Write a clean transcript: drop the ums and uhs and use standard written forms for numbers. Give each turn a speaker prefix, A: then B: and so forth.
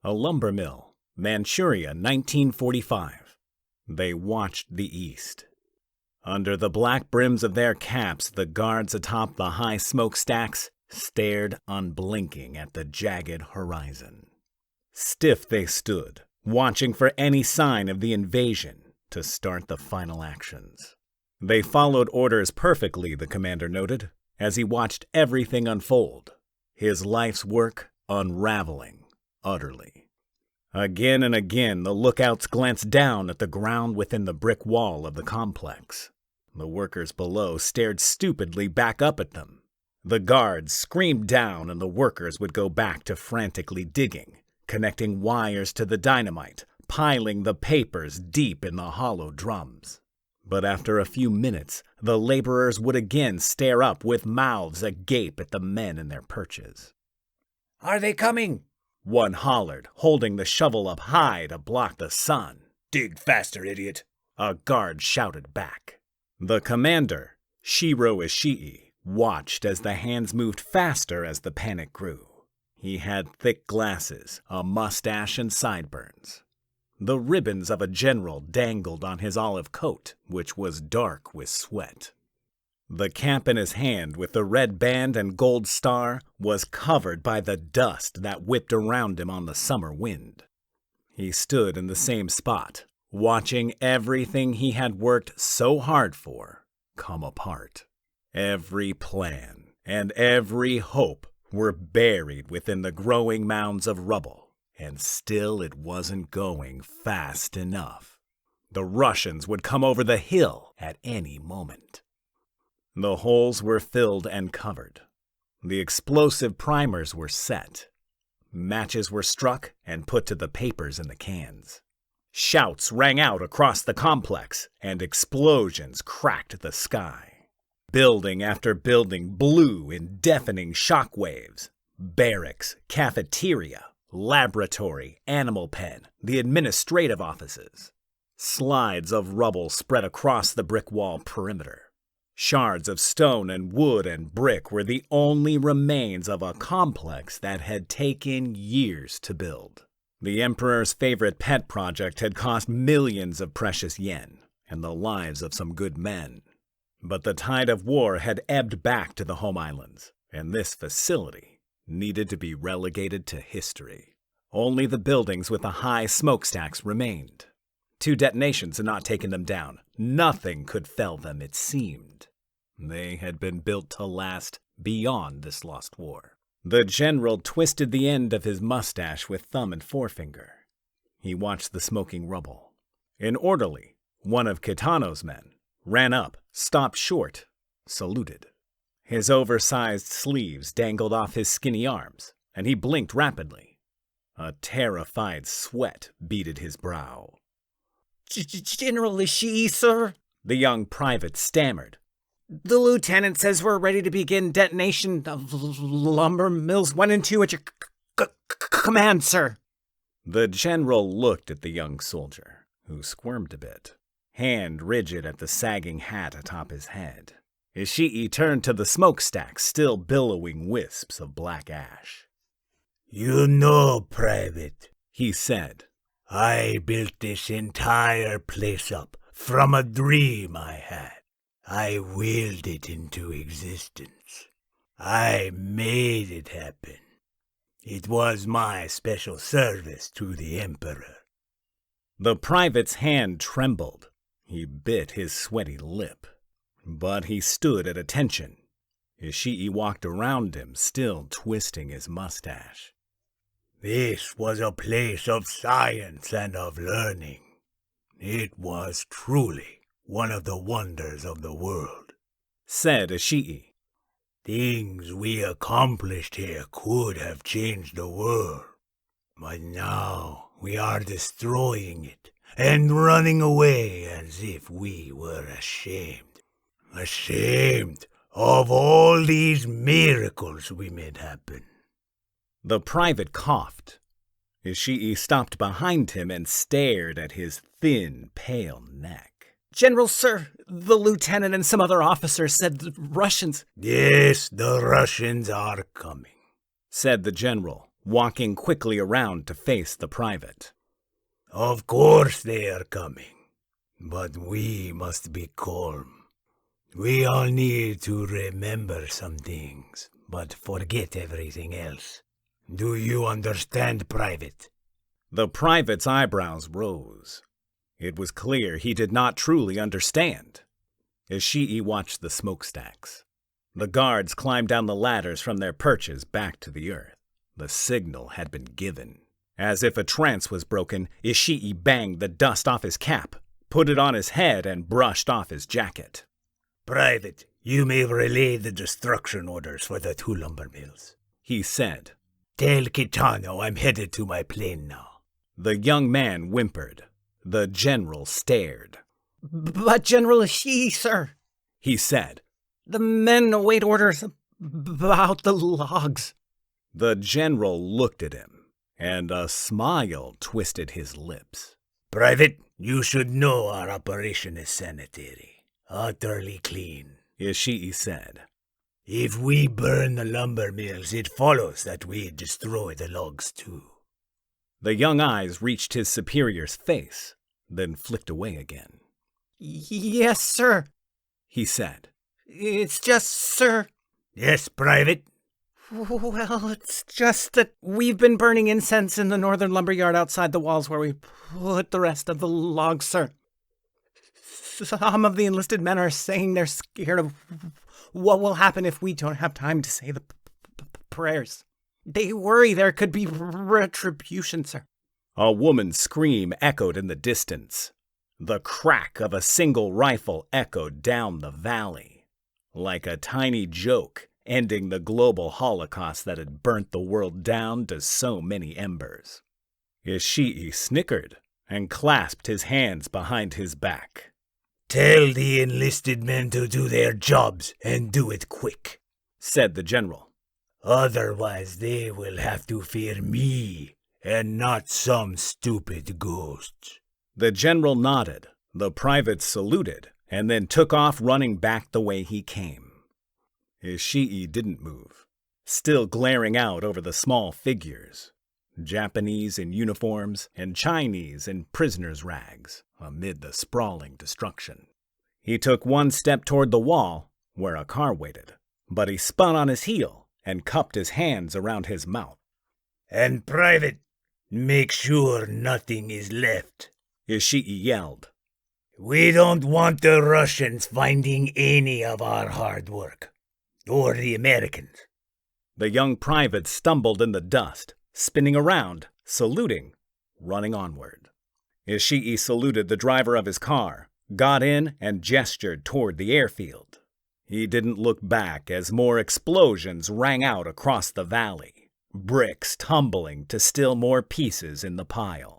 A: A lumber mill, Manchuria, 1945. They watched the east. Under the black brims of their caps, the guards atop the high smokestacks stared unblinking at the jagged horizon. Stiff they stood, watching for any sign of the invasion to start the final actions. They followed orders perfectly, the commander noted, as he watched everything unfold, his life's work unraveling utterly. Again and again, the lookouts glanced down at the ground within the brick wall of the complex. The workers below stared stupidly back up at them. The guards screamed down, and the workers would go back to frantically digging, connecting wires to the dynamite, piling the papers deep in the hollow drums. But after a few minutes, the laborers would again stare up with mouths agape at the men in their perches. "Are they coming?" one hollered, holding the shovel up high to block the sun. "Dig faster, idiot," a guard shouted back. The commander, Shiro Ishii, watched as the hands moved faster as the panic grew. He had thick glasses, a mustache, and sideburns. The ribbons of a general dangled on his olive coat, which was dark with sweat. The cap in his hand with the red band and gold star was covered by the dust that whipped around him on the summer wind. He stood in the same spot, watching everything he had worked so hard for come apart. Every plan and every hope were buried within the growing mounds of rubble, and still it wasn't going fast enough. The Russians would come over the hill at any moment. The holes were filled and covered. The explosive primers were set. Matches were struck and put to the papers in the cans. Shouts rang out across the complex, and explosions cracked the sky. Building after building blew in deafening shockwaves. Barracks, cafeteria, laboratory, animal pen, the administrative offices. Slides of rubble spread across the brick wall perimeter. Shards of stone and wood and brick were the only remains of a complex that had taken years to build. The emperor's favorite pet project had cost millions of precious yen and the lives of some good men. But the tide of war had ebbed back to the home islands, and this facility needed to be relegated to history. Only the buildings with the high smokestacks remained. 2 detonations had not taken them down. Nothing could fell them, it seemed. They had been built to last beyond this lost war. The general twisted the end of his mustache with thumb and forefinger. He watched the smoking rubble. An orderly, one of Kitano's men, ran up, stopped short, saluted. His oversized sleeves dangled off his skinny arms, and he blinked rapidly. A terrified sweat beaded his brow.
B: "General Ishii, sir,"
A: the young private stammered.
B: "The lieutenant says we're ready to begin detonation of lumber mills 1 and 2 at your command, sir."
A: The general looked at the young soldier, who squirmed a bit, hand rigid at the sagging hat atop his head. Ishii turned to the smokestack, still billowing wisps of black ash.
C: "You know, Private,"
A: he said,
C: "I built this entire place up from a dream I had. I willed it into existence. I made it happen. It was my special service to the Emperor."
A: The private's hand trembled. He bit his sweaty lip. But he stood at attention. Ishii walked around him, still twisting his mustache.
C: "This was a place of science and of learning. It was truly one of the wonders of the world,"
A: said Ishii.
C: "Things we accomplished here could have changed the world. But now we are destroying it and running away as if we were ashamed. Ashamed of all these miracles we made happen."
A: The private coughed. Ishii stopped behind him and stared at his thin, pale neck.
B: "General, sir, the lieutenant and some other officers said the Russians—"
C: "Yes, the Russians are coming,"
A: said the general, walking quickly around to face the private.
C: Of course they are coming, but we must be calm. We all need to remember some things, but forget everything else. Do you understand, Private?
A: The private's eyebrows rose. It was clear he did not truly understand. Ishii watched the smokestacks. The guards climbed down the ladders from their perches back to the earth. The signal had been given. As if a trance was broken, Ishii banged the dust off his cap, put it on his head, and brushed off his jacket.
C: Private, you may relay the destruction orders for the 2 lumber mills,
A: he said.
C: Tell Kitano I'm headed to my plane now.
A: The young man whimpered. The general stared.
B: But General Ishii, sir,
A: he said.
B: The men await orders about the logs.
A: The general looked at him, and a smile twisted his lips.
C: Private, you should know our operation is sanitary. Utterly clean, Ishii said. If we burn the lumber mills, it follows that we destroy the logs too.
A: The young eyes reached his superior's face, then flicked away again.
B: Yes, sir,
A: he said.
B: It's just, sir.
C: Yes, Private?
B: Well, it's just that we've been burning incense in the northern lumberyard outside the walls where we put the rest of the logs, sir. Some of the enlisted men are saying they're scared of what will happen if we don't have time to say the prayers. They worry there could be retribution, sir.
A: A woman's scream echoed in the distance. The crack of a single rifle echoed down the valley, like a tiny joke ending the global holocaust that had burnt the world down to so many embers. Ishii snickered and clasped his hands behind his back.
C: Tell the enlisted men to do their jobs and do it quick,
A: said the general.
C: Otherwise they will have to fear me and not some stupid ghosts.
A: The general nodded, the private saluted, and then took off running back the way he came. Ishii didn't move, still glaring out over the small figures, Japanese in uniforms and Chinese in prisoners' rags, amid the sprawling destruction. He took one step toward the wall, where a car waited, but he spun on his heel and cupped his hands around his mouth.
C: And Private, make sure nothing is left,
A: Ishii yelled.
C: We don't want the Russians finding any of our hard work, or the Americans.
A: The young private stumbled in the dust, spinning around, saluting, running onward. Ishii saluted the driver of his car, got in, and gestured toward the airfield. He didn't look back as more explosions rang out across the valley, bricks tumbling to still more pieces in the pile.